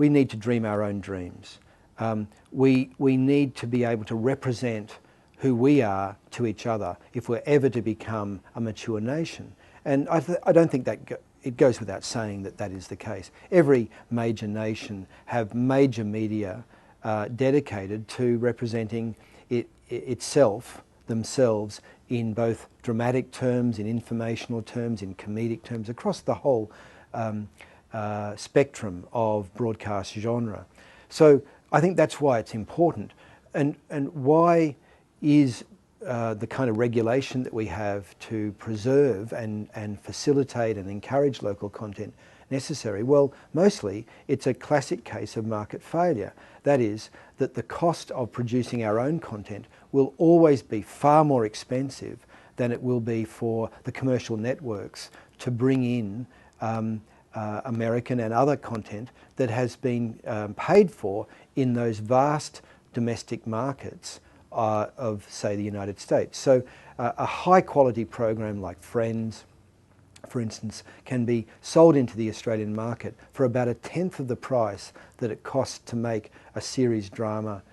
we need to dream our own dreams. We need to be able to represent who we are to each other if we're ever to become a mature nation. And I don't think that it goes without saying that that is the case. Every major nation have major media dedicated to representing themselves in both dramatic terms, in informational terms, in comedic terms, across the whole spectrum of broadcast genre. So I think that's why it's important. And why is the kind of regulation that we have to preserve and facilitate and encourage local content necessary? Well, mostly it's a classic case of market failure. That is, that the cost of producing our own content will always be far more expensive than it will be for the commercial networks to bring in American and other content that has been paid for in those vast domestic markets of, say, the United States. So a high quality program like Friends, for instance, can be sold into the Australian market for about 1/10 of the price that it costs to make a series drama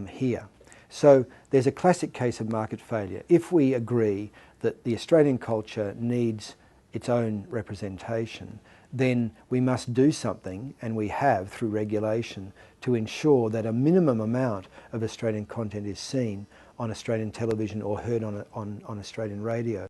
here. So there's a classic case of market failure. If we agree that the Australian culture needs its own representation, then we must do something, and we have through regulation, to ensure that a minimum amount of Australian content is seen on Australian television or heard on Australian radio.